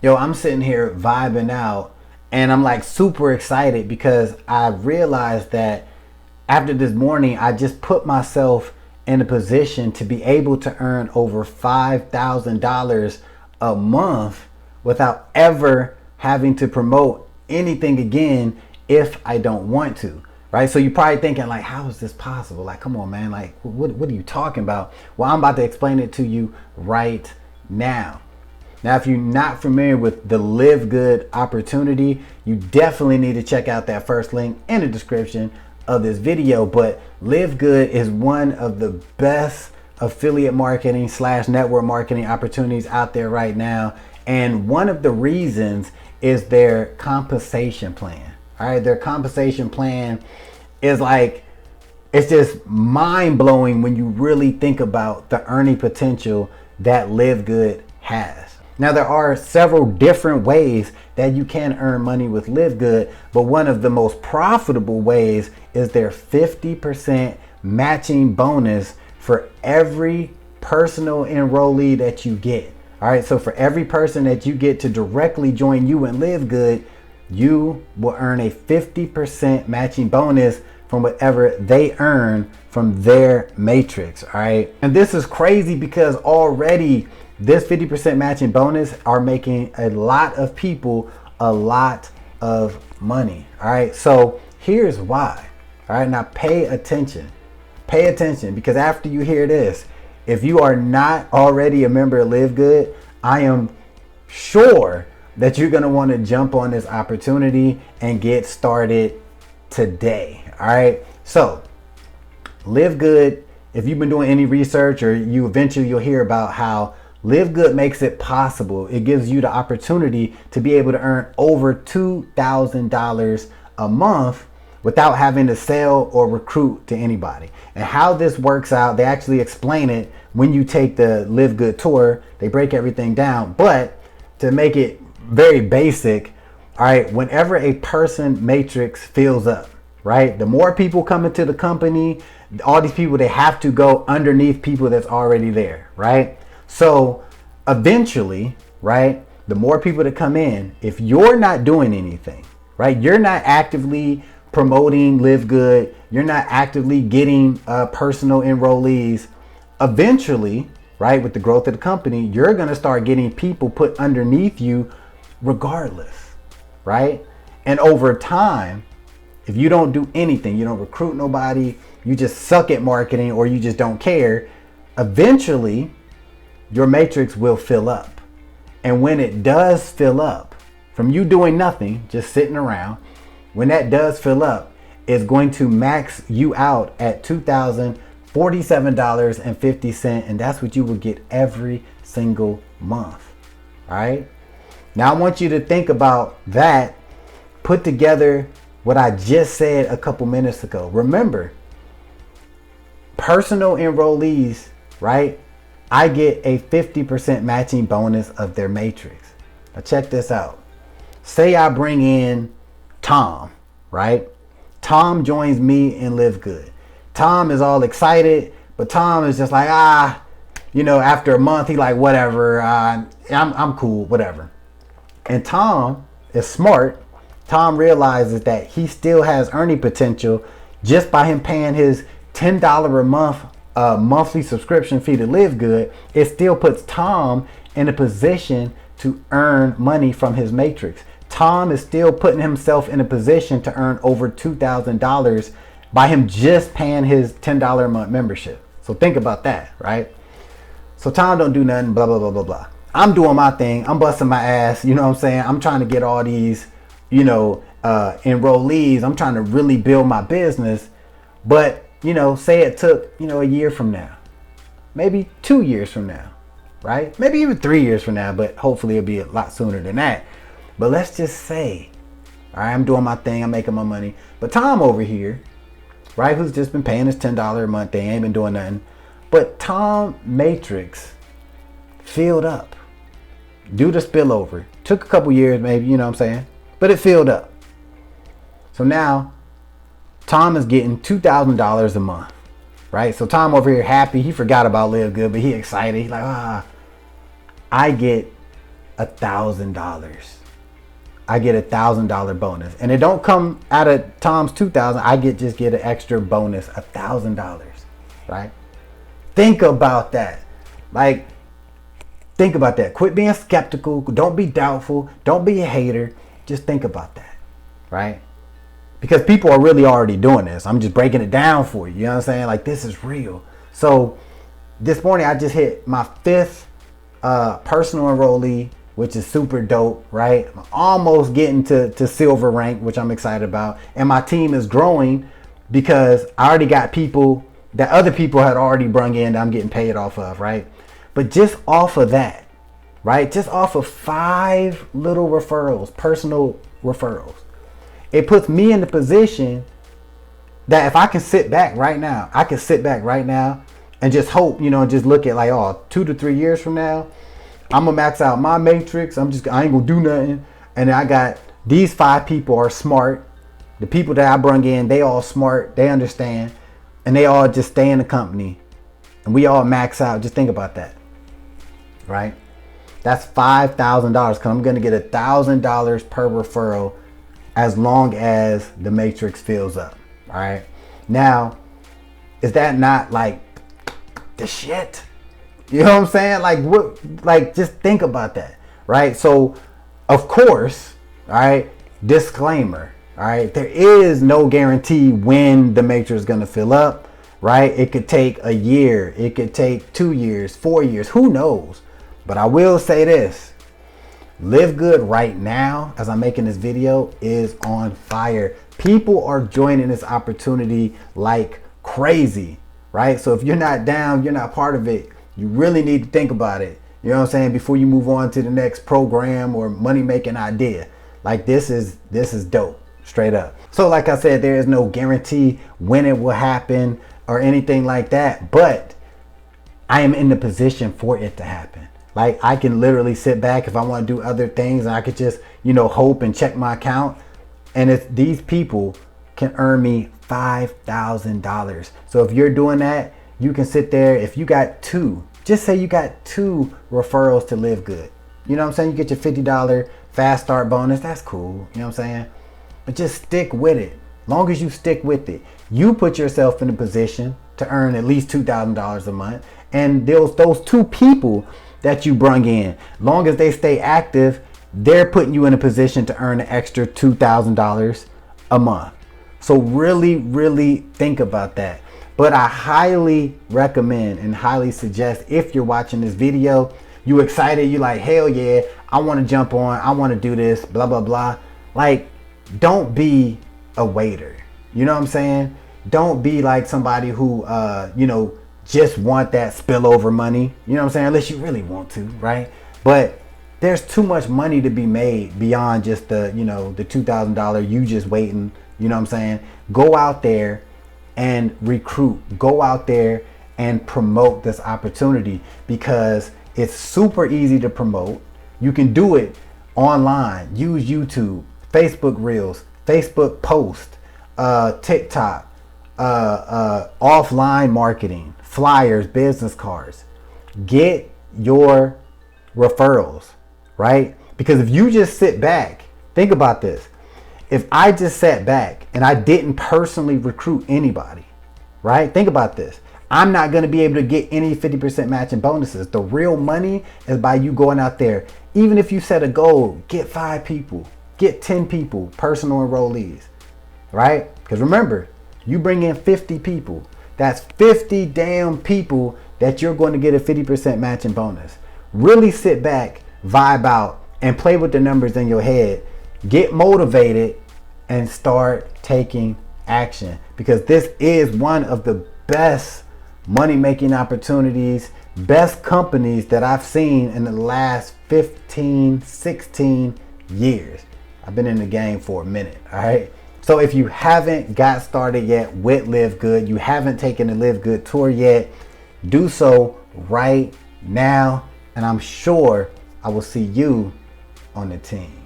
Yo, I'm sitting here vibing out and I'm like super excited because I realized that after this morning, I just put myself in a position to be able to earn over $5,000 a month without ever having to promote anything again if I don't want to. Right? So you're probably thinking like, how is this possible? Like, come on, man. Like, what are you talking about? Well, I'm about to explain it to you right now. Now, if you're not familiar with the LiveGood Opportunity, you definitely need to check out that first link in the description of this video. But LiveGood is one of the best affiliate marketing / network marketing opportunities out there right now. And one of the reasons is their compensation plan. All right, their compensation plan is like, it's just mind blowing when you really think about the earning potential that LiveGood has. Now, there are several different ways that you can earn money with LiveGood, but one of the most profitable ways is their 50% matching bonus for every personal enrollee that you get. All right, so for every person that you get to directly join you in LiveGood, you will earn a 50% matching bonus from whatever they earn from their matrix. All right, and this is crazy because already this 50% matching bonus are making a lot of people a lot of money. All right, so here's why. All right, now pay attention because after you hear this, if you are not already a member of LiveGood, I am sure that you're going to want to jump on this opportunity and get started today. All right, so LiveGood, if you've been doing any research, or you'll hear about how LiveGood makes it possible. It gives you the opportunity to be able to earn over $2,000 a month without having to sell or recruit to anybody. And how this works out, they actually explain it when you take the LiveGood tour. They break everything down, but to make it very basic, all right, whenever a person matrix fills up, right, the more people come into the company, all these people, they have to go underneath people that's already there, right? So eventually, right, the more people that come in, if you're not doing anything, right, you're not actively promoting LiveGood, you're not actively getting personal enrollees, eventually, right, with the growth of the company, you're going to start getting people put underneath you regardless, right? And over time, if you don't do anything, you don't recruit nobody, you just suck at marketing, or you just don't care, eventually your matrix will fill up. And when it does fill up, from you doing nothing, just sitting around, when that does fill up, it's going to max you out at $2,047.50, and that's what you will get every single month. All right, now I want you to think about that, put together what I just said a couple minutes ago. Remember, personal enrollees, right, I get a 50% matching bonus of their matrix. Now check this out. Say I bring in Tom, right? Tom joins me in LiveGood. Tom is all excited, but Tom is just like, after a month, he like, whatever, I'm cool, whatever. And Tom is smart. Tom realizes that he still has earning potential just by him paying his $10 a month monthly subscription fee to LiveGood. It still puts Tom in a position to earn money from his matrix. Tom is still putting himself in a position to earn over $2,000 by him just paying his $10 a month membership. So think about that, right? So Tom don't do nothing, blah, blah, blah, blah, blah. I'm doing my thing. I'm busting my ass. You know what I'm saying? I'm trying to get all these, enrollees. I'm trying to really build my business. But say it took, a year from now, maybe 2 years from now, right? Maybe even 3 years from now, but hopefully it'll be a lot sooner than that. But let's just say, all right, I'm doing my thing, I'm making my money. But Tom over here, right, who's just been paying his $10 a month thing, ain't been doing nothing. But Tom matrix filled up due to spillover. Took a couple years maybe, you know what I'm saying? But it filled up. So now Tom is getting $2,000 a month, right? So Tom over here happy. He forgot about LiveGood, but he excited. He's like, I get $1,000. I get $1,000 bonus, and it don't come out of Tom's 2,000. I just get an extra bonus, $1,000, right? Think about that. Like, think about that. Quit being skeptical. Don't be doubtful. Don't be a hater. Just think about that, right? Because people are really already doing this. I'm just breaking it down for you. You know what I'm saying? Like, this is real. So this morning I just hit my 5th personal enrollee, which is super dope, right? I'm almost getting to silver rank, which I'm excited about. And my team is growing because I already got people that other people had already brung in that I'm getting paid off of, right? But just off of that, right? Just off of 5 little referrals, personal referrals, it puts me in the position that if I can sit back right now, I can sit back right now and just hope, just look at like, 2 to 3 years from now, I'm gonna max out my matrix. I ain't gonna do nothing. And I got these 5 people are smart. The people that I brung in, they all smart. They understand, and they all just stay in the company, and we all max out. Just think about that, right? That's $5,000 because I'm gonna get $1,000 per referral as long as the matrix fills up. All right. Now, is that not like the shit? You know what I'm saying? Like, what? Like, just think about that, right? So, of course, all right, disclaimer, all right, there is no guarantee when the matrix is going to fill up, right? It could take a year. It could take 2 years, 4 years. Who knows? But I will say this. LiveGood right now, as I'm making this video, is on fire. People are joining this opportunity like crazy, right? So if you're not down, you're not part of it, you really need to think about it. You know what I'm saying? Before you move on to the next program or money making idea. Like, this is dope, straight up. So like I said, there is no guarantee when it will happen or anything like that, but I am in the position for it to happen. Like, I can literally sit back if I want to do other things, and I could just, hope and check my account. And if these people can earn me $5,000. So if you're doing that, you can sit there. If you got 2, just say you got 2 referrals to LiveGood. You know what I'm saying? You get your $50 fast start bonus. That's cool. You know what I'm saying? But just stick with it. Long as you stick with it, you put yourself in a position to earn at least $2,000 a month. And those 2 people that you brung in, long as they stay active, they're putting you in a position to earn an extra $2,000 a month. So really, really think about that. But I highly recommend and highly suggest, if you're watching this video, you excited, you like, hell yeah, I want to jump on, I want to do this, blah, blah, blah. Like, don't be a waiter. You know what I'm saying? Don't be like somebody who, just want that spillover money. You know what I'm saying? Unless you really want to, right? But there's too much money to be made beyond just the $2,000 you just waiting. You know what I'm saying? Go out there and recruit. Go out there and promote this opportunity, because it's super easy to promote. You can do it online. Use YouTube, Facebook Reels, Facebook Post, TikTok, offline marketing, flyers, business cards. Get your referrals, right? Because if you just sit back, think about this. If I just sat back and I didn't personally recruit anybody, right? Think about this. I'm not going to be able to get any 50% matching bonuses. The real money is by you going out there. Even if you set a goal, get 5 people, get 10 people, personal enrollees, right? Because remember, you bring in 50 people. That's 50 damn people that you're going to get a 50% matching bonus. Really sit back, vibe out, and play with the numbers in your head. Get motivated and start taking action, because this is one of the best money making opportunities, best companies that I've seen in the last 15, 16 years. I've been in the game for a minute, all right? So if you haven't got started yet with LiveGood, you haven't taken the LiveGood tour yet, do so right now, and I'm sure I will see you on the team.